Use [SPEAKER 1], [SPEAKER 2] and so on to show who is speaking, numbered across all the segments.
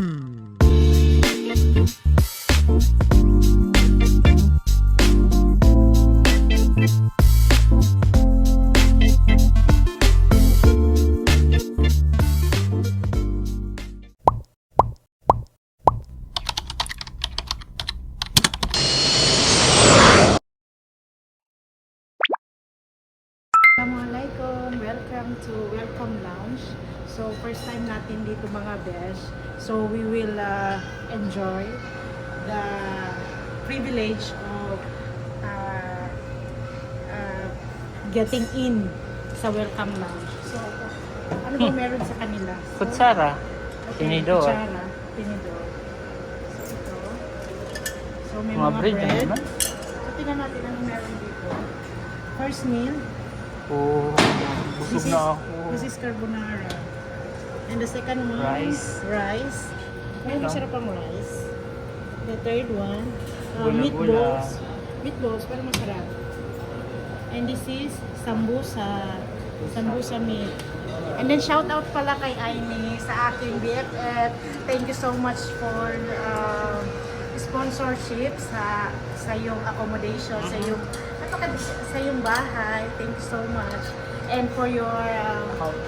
[SPEAKER 1] Assalamualaikum, welcome to Welcome Lounge. So first time natin dito mga besh. So we will enjoy the privilege of getting in sa Welcome Lounge. So ano ba meron sa kanila? So,
[SPEAKER 2] Kutsara.
[SPEAKER 1] okay,
[SPEAKER 2] Tinidor.
[SPEAKER 1] kutsara, tinidor. So ito. So may
[SPEAKER 2] Mga
[SPEAKER 1] mga
[SPEAKER 2] bread na
[SPEAKER 1] bread.
[SPEAKER 2] naman.
[SPEAKER 1] So tingnan natin ano meron dito. First meal.
[SPEAKER 2] Oh, busog na ako.
[SPEAKER 1] This is carbonara. And the second one,
[SPEAKER 2] Rice.
[SPEAKER 1] Rice. Oh,
[SPEAKER 2] Ito.
[SPEAKER 1] masarap ang rice. The third one,
[SPEAKER 2] Gula-gula.
[SPEAKER 1] meatballs. Meatballs, pero masarap. And this is sambusa. Sambusa meat. And then shout out pala kay Aimee sa aking BFF. Thank you so much for sponsorship sa iyong accommodation, sa iyong bahay. Thank you so much. And for your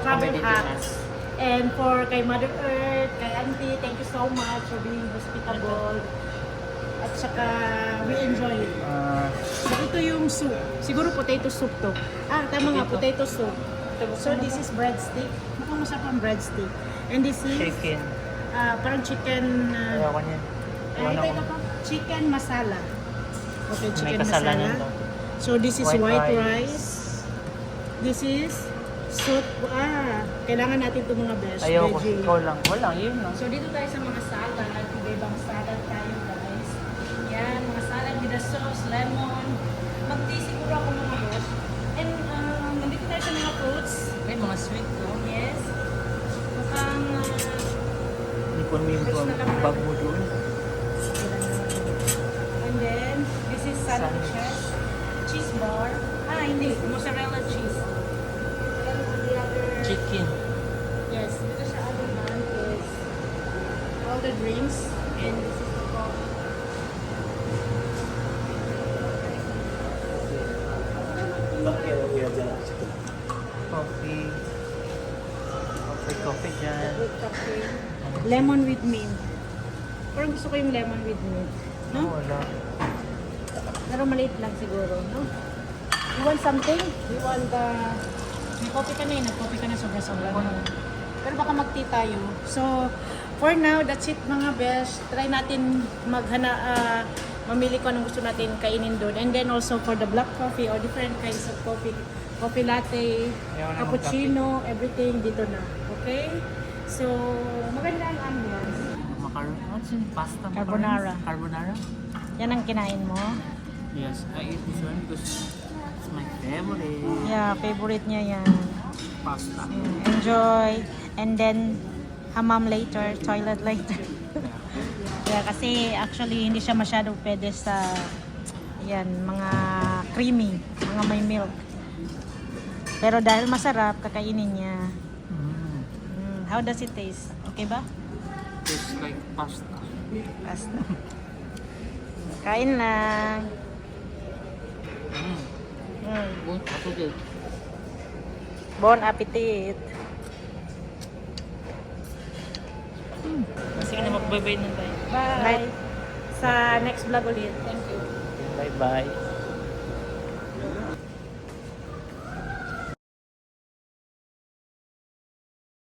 [SPEAKER 1] travel hacks. And for kay Mother Earth, kay Auntie, thank you so much for being hospitable. At saka we enjoy it. So ito yung soup. Siguro potato soup to. Tama nga, potato soup. So this is breadstick. Mukhang masarap ang breadstick. And this is
[SPEAKER 2] Chicken.
[SPEAKER 1] parang chicken
[SPEAKER 2] Ayaw ko niyan.
[SPEAKER 1] ito pa, chicken masala. Okay,
[SPEAKER 2] May
[SPEAKER 1] chicken
[SPEAKER 2] kasalan
[SPEAKER 1] masala.
[SPEAKER 2] nito.
[SPEAKER 1] So this is white
[SPEAKER 2] White
[SPEAKER 1] rice. This is soup. Kailangan natin itong mga
[SPEAKER 2] Ayaw ko.
[SPEAKER 1] veggie.
[SPEAKER 2] Ikaw lang. Walang, yun lang.
[SPEAKER 1] So dito tayo sa mga salad. Iba-ibang salad tayo guys. Yan, mga salad with the sauce, lemon. Mag-tea siguro ako mga boss. And nandito tayo sa mga fruits.
[SPEAKER 2] May mga sweet ko.
[SPEAKER 1] Yes. Mukhang
[SPEAKER 2] Hindi ko yung bag mo doon.
[SPEAKER 1] and then, this is sandwiches. Cheese bar. Hindi. Mozzarella cheese. Then on the other...
[SPEAKER 2] Chicken.
[SPEAKER 1] Yes. Dito sa other hand is all the drinks. And this is the coffee.
[SPEAKER 2] Coffee. Coffee dyan.
[SPEAKER 1] With coffee. Lemon with mint. Parang gusto ko yung lemon with mint. No?
[SPEAKER 2] Wala.
[SPEAKER 1] Pero maliit lang siguro, no? You want something? You want may coffee ka na eh. Nag-coffee ka na sobra-sobra. No? Pero baka mag-tea tayo. So, for now, that's it mga best. Try natin mamili ko anong gusto natin kainin doon. And then also for the black coffee or different kinds of coffee. Coffee latte,
[SPEAKER 2] Ayaw na
[SPEAKER 1] cappuccino, everything dito na. Okay? So, maganda ang ambience.
[SPEAKER 2] Macaron. What's in pasta?
[SPEAKER 1] Carbonara.
[SPEAKER 2] Carbonara?
[SPEAKER 1] Yan ang kinain mo?
[SPEAKER 2] Yes, I eat this one because it's my favorite.
[SPEAKER 1] Yeah, favorite niya yan.
[SPEAKER 2] Pasta.
[SPEAKER 1] Enjoy. And then, hamam later, toilet later. Yeah, kasi actually hindi siya masyado pwede sa mga creamy, mga may milk. Pero dahil masarap, kakainin niya. How does it taste? Okay ba?
[SPEAKER 2] Tastes like pasta.
[SPEAKER 1] Basta. Kain lang.
[SPEAKER 2] Good. Ako good.
[SPEAKER 1] Bon appetit.
[SPEAKER 2] Sige na, mag-bye-bye na tayo.
[SPEAKER 1] Bye. Sa next vlog ulit. Thank you.
[SPEAKER 2] Bye-bye.